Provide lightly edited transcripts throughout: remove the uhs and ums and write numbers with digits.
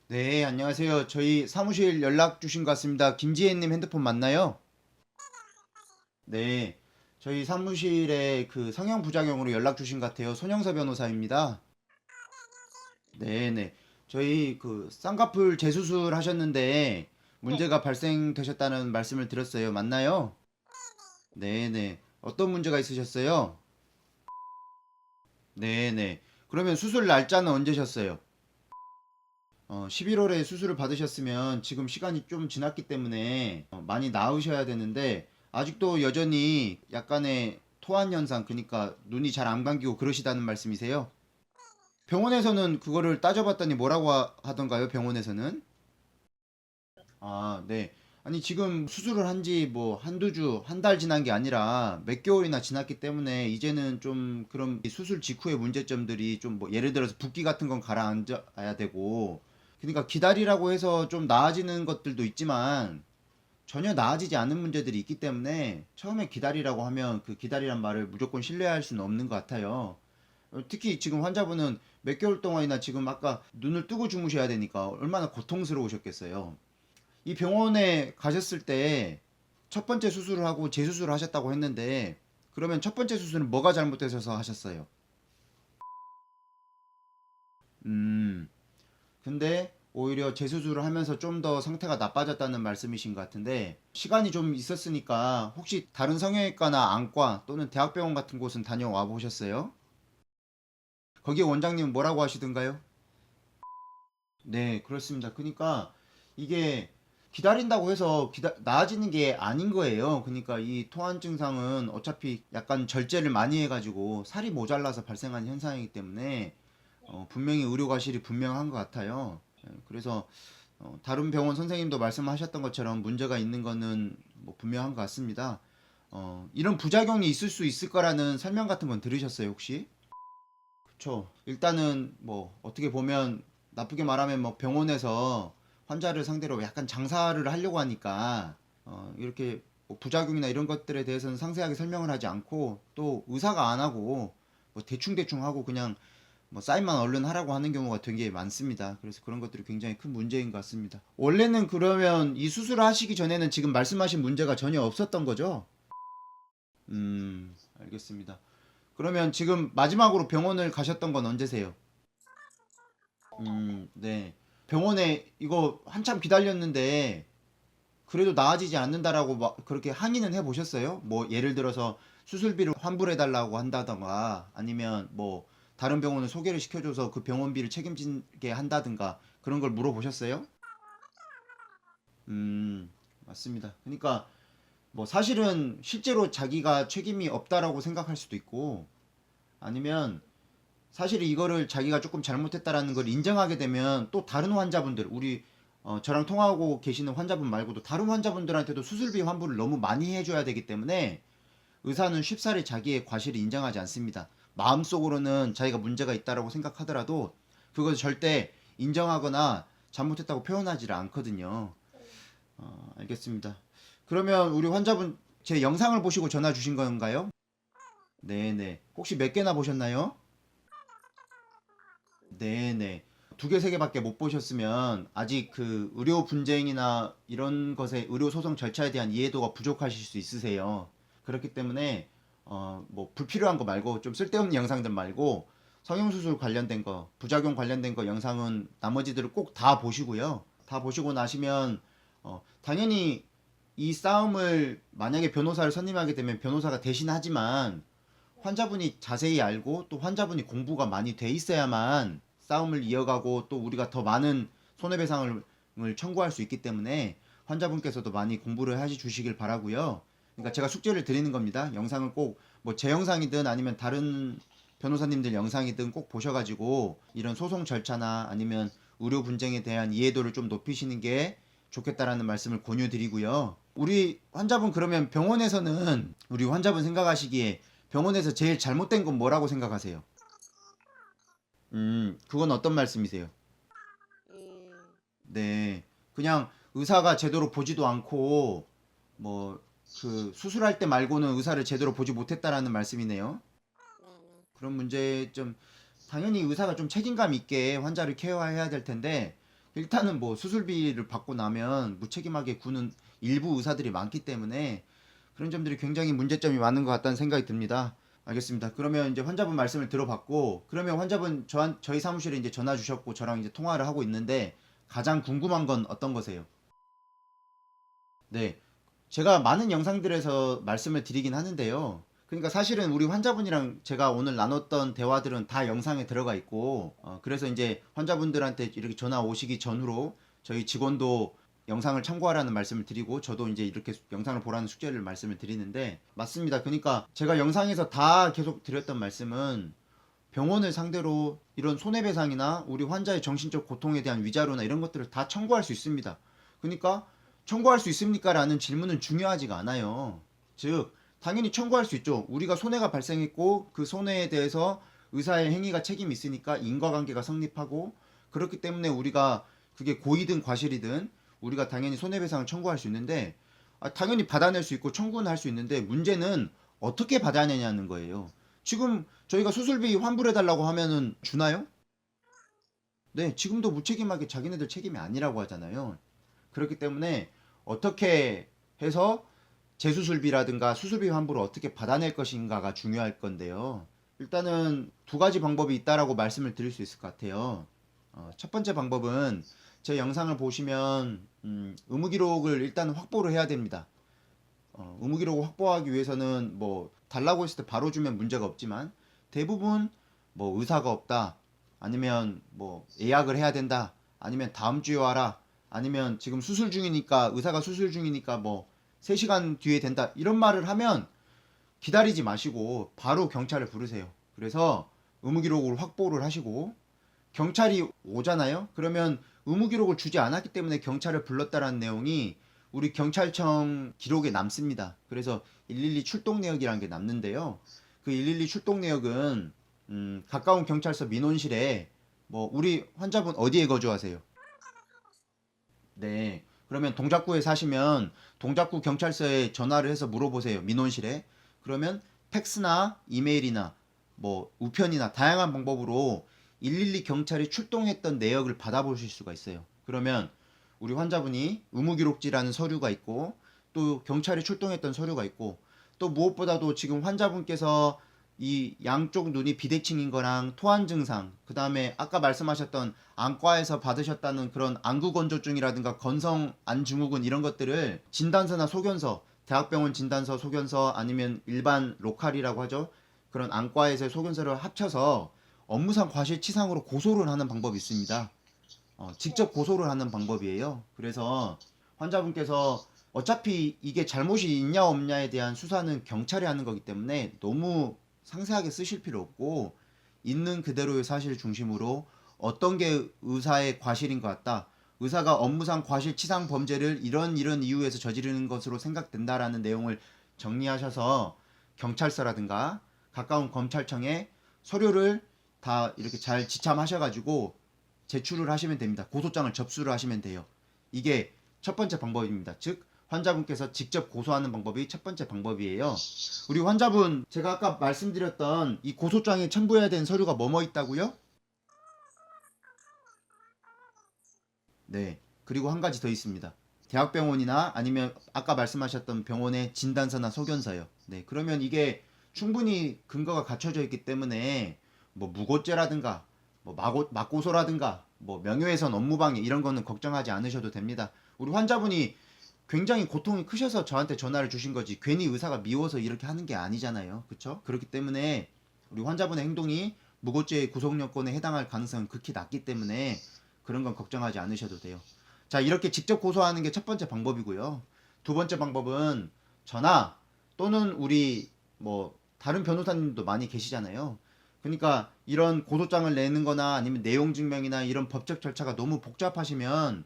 네, 안녕하세요. 저희 사무실 연락 주신 것 같습니다. 김지혜님 핸드폰 맞나요? 네, 저희 사무실에 그 성형부작용으로 연락 주신 것 같아요. 손영서 변호사입니다. 네네. 저희 그 쌍꺼풀 재수술 하셨는데 문제가 발생되셨다는 말씀을 드렸어요. 맞나요? 네네. 어떤 문제가 있으셨어요? 네네. 그러면 수술 날짜는 언제셨어요? 11월에 수술을 받으셨으면 지금 시간이 좀 지났기 때문에 많이 나으셔야 되는데 아직도 여전히 약간의 토한 현상, 그러니까 눈이 잘 안 감기고 그러시다는 말씀이세요? 병원에서는 그거를 따져봤더니 뭐라고 하던가요? 병원에서는? 아, 네. 아니, 지금 수술을 한지 뭐 한두 주, 한 달 지난 게 아니라 몇 개월이나 지났기 때문에 이제는 좀 그런 수술 직후의 문제점들이 좀 뭐 예를 들어서 붓기 같은 건 가라앉아야 되고, 그러니까 기다리라고 해서 좀 나아지는 것들도 있지만 전혀 나아지지 않는 문제들이 있기 때문에 처음에 기다리라고 하면 그 기다리란 말을 무조건 신뢰할 수는 없는 것 같아요. 특히 지금 환자분은 몇 개월 동안이나 지금 아까 눈을 뜨고 주무셔야 되니까 얼마나 고통스러우셨겠어요. 이 병원에 가셨을 때 첫 번째 수술을 하고 재수술을 하셨다고 했는데 그러면 첫 번째 수술은 뭐가 잘못되셔서 하셨어요? 음, 근데 오히려 재수술을 하면서 좀 더 상태가 나빠졌다는 말씀이신 것 같은데 시간이 좀 있었으니까 혹시 다른 성형외과나 안과 또는 대학병원 같은 곳은 다녀와 보셨어요? 거기 원장님은 뭐라고 하시던가요? 네, 그렇습니다. 그러니까 이게 기다린다고 해서 나아지는 게 아닌 거예요. 그러니까 이 토한 증상은 어차피 약간 절제를 많이 해가지고 살이 모자라서 발생한 현상이기 때문에 분명히 의료 과실이 분명한 것 같아요. 그래서 다른 병원 선생님도 말씀하셨던 것처럼 문제가 있는 거는 뭐 분명한 것 같습니다. 이런 부작용이 있을 수 있을 거라는 설명 같은 건 들으셨어요, 혹시? 그쵸. 일단은 뭐 어떻게 보면 나쁘게 말하면 뭐 병원에서 환자를 상대로 약간 장사를 하려고 하니까 이렇게 뭐 부작용이나 이런 것들에 대해서는 상세하게 설명을 하지 않고 또 의사가 안 하고 뭐 대충대충 하고 그냥 뭐 사인만 얼른 하라고 하는 경우가 되게 많습니다. 그래서 그런 것들이 굉장히 큰 문제인 것 같습니다. 원래는 그러면 이 수술을 하시기 전에는 지금 말씀하신 문제가 전혀 없었던 거죠? 알겠습니다. 그러면 지금 마지막으로 병원을 가셨던 건 언제세요? 네. 병원에 이거 한참 기다렸는데 그래도 나아지지 않는다라고 막 그렇게 항의는 해 보셨어요? 뭐 예를 들어서 수술비를 환불해 달라고 한다던가 아니면 뭐 다른 병원을 소개를 시켜줘서 그 병원비를 책임지게 한다든가 그런 걸 물어보셨어요? 음, 맞습니다. 그러니까 뭐 사실은 실제로 자기가 책임이 없다라고 생각할 수도 있고 아니면 사실 이거를 자기가 조금 잘못했다라는 걸 인정하게 되면 또 다른 환자분들 우리 저랑 통화하고 계시는 환자분 말고도 다른 환자분들한테도 수술비 환불을 너무 많이 해줘야 되기 때문에 의사는 쉽사리 자기의 과실을 인정하지 않습니다. 마음속으로는 자기가 문제가 있다라고 생각하더라도 그것을 절대 인정하거나 잘못했다고 표현하지를 않거든요. 알겠습니다. 그러면 우리 환자분 제 영상을 보시고 전화 주신 건가요? 네네. 혹시 몇 개나 보셨나요? 네네. 두 개, 세 개밖에 못 보셨으면 아직 그 의료 분쟁이나 이런 것에 의료 소송 절차에 대한 이해도가 부족하실 수 있으세요. 그렇기 때문에 뭐 불필요한 거 말고 좀 쓸데없는 영상들 말고 성형수술 관련된 거, 부작용 관련된 거 영상은 나머지들을 꼭 다 보시고요. 다 보시고 나시면 당연히 이 싸움을 만약에 변호사를 선임하게 되면 변호사가 대신하지만 환자분이 자세히 알고 또 환자분이 공부가 많이 돼 있어야만 싸움을 이어가고 또 우리가 더 많은 손해배상을 청구할 수 있기 때문에 환자분께서도 많이 공부를 해 주시길 바라고요. 그러니까 제가 숙제를 드리는 겁니다. 영상을 꼭 뭐 제 영상이든 아니면 다른 변호사님들 영상이든 꼭 보셔가지고 이런 소송 절차나 아니면 의료 분쟁에 대한 이해도를 좀 높이시는 게 좋겠다라는 말씀을 권유드리고요. 우리 환자분 그러면 병원에서는 우리 환자분 생각하시기에 병원에서 제일 잘못된 건 뭐라고 생각하세요? 그건 어떤 말씀이세요? 음, 네. 그냥 의사가 제대로 보지도 않고 뭐 그 수술할 때 말고는 의사를 제대로 보지 못했다라는 말씀이네요. 네네. 그런 문제 좀 당연히 의사가 좀 책임감 있게 환자를 케어해야 될 텐데 일단은 뭐 수술비를 받고 나면 무책임하게 구는 일부 의사들이 많기 때문에 그런 점들이 굉장히 문제점이 많은 것 같다는 생각이 듭니다. 알겠습니다. 그러면 이제 환자분 말씀을 들어봤고, 그러면 환자분 저희 사무실에 이제 전화 주셨고 저랑 이제 통화를 하고 있는데 가장 궁금한 건 어떤 거세요? 네. 제가 많은 영상들에서 말씀을 드리긴 하는데요. 그러니까 사실은 우리 환자분이랑 제가 오늘 나눴던 대화들은 다 영상에 들어가 있고, 그래서 이제 환자분들한테 이렇게 전화 오시기 전후로 저희 직원도 영상을 참고하라는 말씀을 드리고, 저도 이제 이렇게 영상을 보라는 숙제를 말씀을 드리는데, 맞습니다. 그러니까 제가 영상에서 다 계속 드렸던 말씀은 병원을 상대로 이런 손해배상이나 우리 환자의 정신적 고통에 대한 위자료나 이런 것들을 다 청구할 수 있습니다. 그러니까 청구할 수 있습니까? 라는 질문은 중요하지가 않아요. 즉, 당연히 청구할 수 있죠. 우리가 손해가 발생했고 그 손해에 대해서 의사의 행위가 책임이 있으니까 인과관계가 성립하고, 그렇기 때문에 우리가 그게 고의든 과실이든 우리가 당연히 손해배상을 청구할 수 있는데, 당연히 받아낼 수 있고 청구는 할 수 있는데 문제는 어떻게 받아내냐는 거예요. 지금 저희가 수술비 환불해달라고 하면은 주나요? 네, 지금도 무책임하게 자기네들 책임이 아니라고 하잖아요. 그렇기 때문에 어떻게 해서 재수술비라든가 수술비 환불을 어떻게 받아낼 것인가가 중요할 건데요. 일단은 두 가지 방법이 있다라고 말씀을 드릴 수 있을 것 같아요. 첫 번째 방법은 제 영상을 보시면 의무 기록을 일단 확보를 해야 됩니다. 의무 기록을 확보하기 위해서는 뭐 달라고 했을 때 바로 주면 문제가 없지만, 대부분 뭐 의사가 없다, 아니면 뭐 예약을 해야 된다, 아니면 다음 주에 와라, 아니면 지금 수술 중이니까 의사가 수술 중이니까 뭐 3시간 뒤에 된다, 이런 말을 하면 기다리지 마시고 바로 경찰을 부르세요. 그래서 의무 기록을 확보를 하시고, 경찰이 오잖아요. 그러면 의무 기록을 주지 않았기 때문에 경찰을 불렀다라는 내용이 우리 경찰청 기록에 남습니다. 그래서 112 출동 내역이라는 게 남는데요. 그 112 출동 내역은 가까운 경찰서 민원실에, 뭐 우리 환자분 어디에 거주하세요? 네. 그러면 동작구에 사시면 동작구 경찰서에 전화를 해서 물어보세요. 민원실에. 그러면 팩스나 이메일이나 뭐 우편이나 다양한 방법으로 112 경찰이 출동했던 내역을 받아보실 수가 있어요. 그러면 우리 환자분이 의무기록지라는 서류가 있고, 또 경찰이 출동했던 서류가 있고, 또 무엇보다도 지금 환자분께서 이 양쪽 눈이 비대칭인 거랑 토한 증상, 그 다음에 아까 말씀하셨던 안과에서 받으셨다는 그런 안구건조증이라든가 건성 안증후군, 이런 것들을 진단서나 소견서, 대학병원 진단서 소견서, 아니면 일반 로컬이라고 하죠, 그런 안과에서의 소견서를 합쳐서 업무상 과실치상으로 고소를 하는 방법이 있습니다. 직접 고소를 하는 방법이에요. 그래서 환자분께서 어차피 이게 잘못이 있냐 없냐에 대한 수사는 경찰이 하는 거기 때문에 너무 상세하게 쓰실 필요 없고, 있는 그대로의 사실 중심으로 어떤 게 의사의 과실인 것 같다, 의사가 업무상 과실치상 범죄를 이런 이유에서 저지르는 것으로 생각된다라는 내용을 정리하셔서 경찰서라든가 가까운 검찰청에 서류를 다 이렇게 잘 지참하셔가지고 제출을 하시면 됩니다. 고소장을 접수를 하시면 돼요. 이게 첫 번째 방법입니다. 즉, 환자분께서 직접 고소하는 방법이 첫 번째 방법이에요. 우리 환자분, 제가 아까 말씀드렸던 이 고소장에 첨부해야 되는 서류가 뭐뭐 있다고요? 네. 그리고 한 가지 더 있습니다. 대학병원이나 아니면 아까 말씀하셨던 병원의 진단서나 소견서요. 네. 그러면 이게 충분히 근거가 갖춰져 있기 때문에 뭐 무고죄라든가 뭐 맞고소라든가 뭐 명예훼손 업무방해 이런 거는 걱정하지 않으셔도 됩니다. 우리 환자분이 굉장히 고통이 크셔서 저한테 전화를 주신 거지 괜히 의사가 미워서 이렇게 하는 게 아니잖아요. 그쵸? 그렇기 때문에 우리 환자분의 행동이 무고죄의 구속요건에 해당할 가능성은 극히 낮기 때문에 그런 건 걱정하지 않으셔도 돼요. 자, 이렇게 직접 고소하는 게 첫 번째 방법이고요. 두 번째 방법은 전화 또는 우리 뭐 다른 변호사님도 많이 계시잖아요. 그러니까 이런 고소장을 내는 거나 아니면 내용 증명이나 이런 법적 절차가 너무 복잡하시면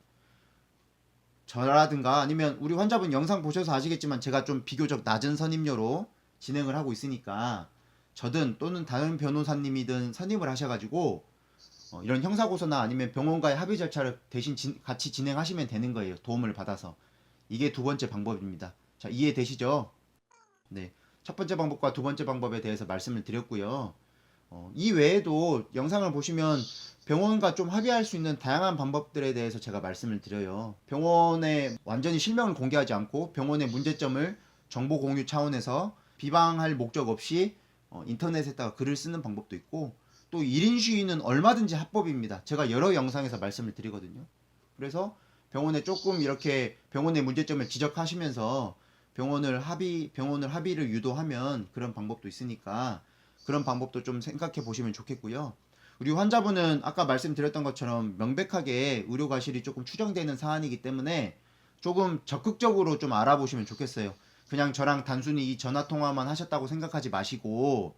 저라든가 아니면 우리 환자분 영상 보셔서 아시겠지만 제가 좀 비교적 낮은 선임료로 진행을 하고 있으니까 저든 또는 다른 변호사님이든 선임을 하셔가지고 이런 형사고소나 아니면 병원과의 합의 절차를 대신 같이 진행하시면 되는 거예요. 도움을 받아서. 이게 두 번째 방법입니다. 자, 이해되시죠? 네. 첫 번째 방법과 두 번째 방법에 대해서 말씀을 드렸고요. 이 외에도 영상을 보시면 병원과 좀 합의할 수 있는 다양한 방법들에 대해서 제가 말씀을 드려요. 병원에 완전히 실명을 공개하지 않고 병원의 문제점을 정보 공유 차원에서 비방할 목적 없이 인터넷에다가 글을 쓰는 방법도 있고, 또 1인 시위는 얼마든지 합법입니다. 제가 여러 영상에서 말씀을 드리거든요. 그래서 병원에 조금 이렇게 병원의 문제점을 지적하시면서 병원을 합의를 유도하면 그런 방법도 있으니까 그런 방법도 좀 생각해 보시면 좋겠고요. 우리 환자분은 아까 말씀드렸던 것처럼 명백하게 의료 과실이 조금 추정되는 사안이기 때문에 조금 적극적으로 좀 알아보시면 좋겠어요. 그냥 저랑 단순히 이 전화 통화만 하셨다고 생각하지 마시고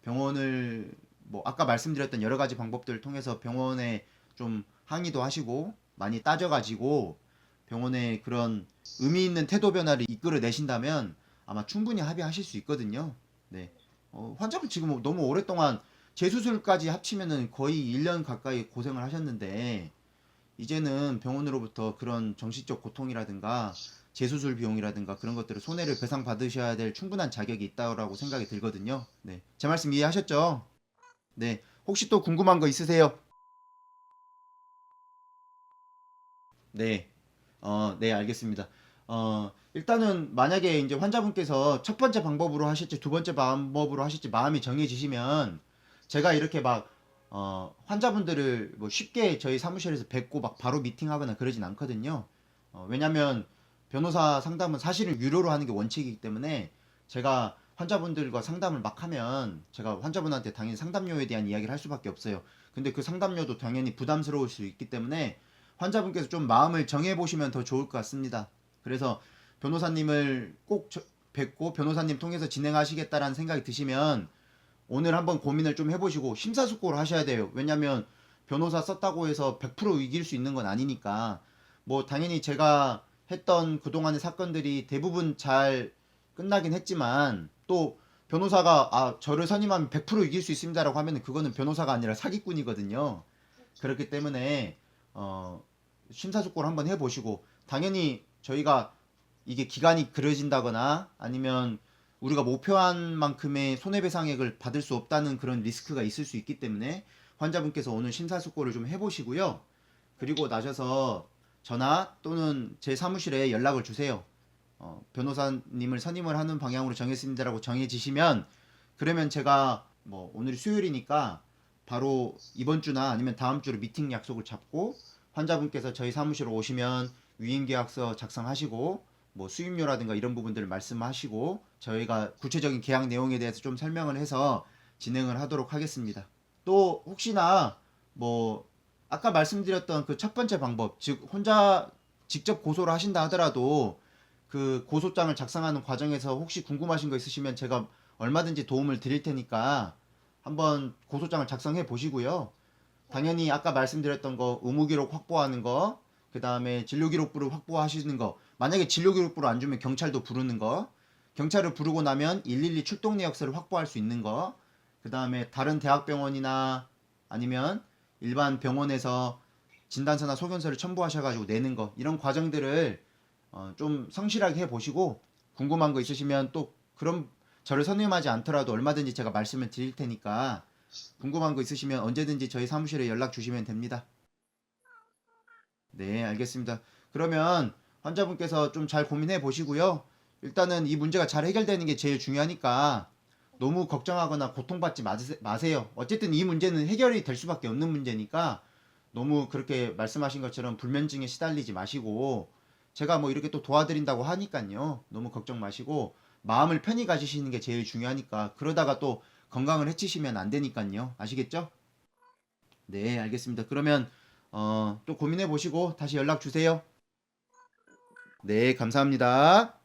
병원을 뭐 아까 말씀드렸던 여러 가지 방법들을 통해서 병원에 좀 항의도 하시고 많이 따져가지고 병원의 그런 의미 있는 태도 변화를 이끌어 내신다면 아마 충분히 합의하실 수 있거든요. 네. 환자분 지금 너무 오랫동안 재수술까지 합치면은 거의 1년 가까이 고생을 하셨는데 이제는 병원으로부터 그런 정신적 고통이라든가 재수술 비용이라든가 그런 것들을 손해를 배상받으셔야 될 충분한 자격이 있다고 생각이 들거든요. 네. 제 말씀 이해하셨죠? 네. 혹시 또 궁금한 거 있으세요? 네. 네, 알겠습니다. 일단은 만약에 이제 환자분께서 첫 번째 방법으로 하실지 두 번째 방법으로 하실지 마음이 정해지시면 제가 이렇게 막 환자분들을 뭐 쉽게 저희 사무실에서 뵙고 막 바로 미팅하거나 그러진 않거든요. 왜냐면 변호사 상담은 사실은 유료로 하는 게 원칙이기 때문에 제가 환자분들과 상담을 막 하면 제가 환자분한테 당연히 상담료에 대한 이야기를 할 수밖에 없어요. 근데 그 상담료도 당연히 부담스러울 수 있기 때문에 환자분께서 좀 마음을 정해보시면 더 좋을 것 같습니다. 그래서 변호사님을 꼭 뵙고 변호사님 통해서 진행하시겠다라는 생각이 드시면 오늘 한번 고민을 좀 해보시고 심사숙고를 하셔야 돼요. 왜냐면 변호사 썼다고 해서 100% 이길 수 있는 건 아니니까. 뭐 당연히 제가 했던 그동안의 사건들이 대부분 잘 끝나긴 했지만 또 변호사가 저를 선임하면 100% 이길 수 있습니다라고 하면 그거는 변호사가 아니라 사기꾼이거든요. 그렇기 때문에 심사숙고를 한번 해보시고 당연히 저희가 이게 기간이 길어진다거나 아니면 우리가 목표한 만큼의 손해배상액을 받을 수 없다는 그런 리스크가 있을 수 있기 때문에 환자분께서 오늘 심사숙고를 좀 해보시고요. 그리고 나셔서 전화 또는 제 사무실에 연락을 주세요. 변호사님을 선임을 하는 방향으로 정했습니다라고 정해지시면 그러면 제가 뭐 오늘이 수요일이니까 바로 이번 주나 아니면 다음 주로 미팅 약속을 잡고 환자분께서 저희 사무실로 오시면 위임계약서 작성하시고 뭐 수임료라든가 이런 부분들을 말씀하시고 저희가 구체적인 계약 내용에 대해서 좀 설명을 해서 진행을 하도록 하겠습니다. 또 혹시나 뭐 아까 말씀드렸던 그 첫 번째 방법, 즉 혼자 직접 고소를 하신다 하더라도 그 고소장을 작성하는 과정에서 혹시 궁금하신 거 있으시면 제가 얼마든지 도움을 드릴 테니까 한번 고소장을 작성해 보시고요. 당연히 아까 말씀드렸던 거 의무기록 확보하는 거, 그 다음에 진료기록부를 확보하시는 거, 만약에 진료기록부를 안 주면 경찰도 부르는 거, 경찰을 부르고 나면 112 출동 내역서를 확보할 수 있는 거, 그 다음에 다른 대학병원이나 아니면 일반 병원에서 진단서나 소견서를 첨부하셔가지고 내는 거, 이런 과정들을 좀 성실하게 해보시고 궁금한 거 있으시면 또 그런 저를 선임하지 않더라도 얼마든지 제가 말씀을 드릴 테니까 궁금한 거 있으시면 언제든지 저희 사무실에 연락 주시면 됩니다. 네, 알겠습니다. 그러면 환자분께서 좀 잘 고민해 보시고요. 일단은 이 문제가 잘 해결되는 게 제일 중요하니까 너무 걱정하거나 고통받지 마세요. 어쨌든 이 문제는 해결이 될 수밖에 없는 문제니까 너무 그렇게 말씀하신 것처럼 불면증에 시달리지 마시고 제가 뭐 이렇게 또 도와드린다고 하니까요. 너무 걱정 마시고 마음을 편히 가지시는 게 제일 중요하니까 그러다가 또 건강을 해치시면 안 되니까요. 아시겠죠? 네, 알겠습니다. 그러면 또 고민해 보시고 다시 연락 주세요. 네, 감사합니다.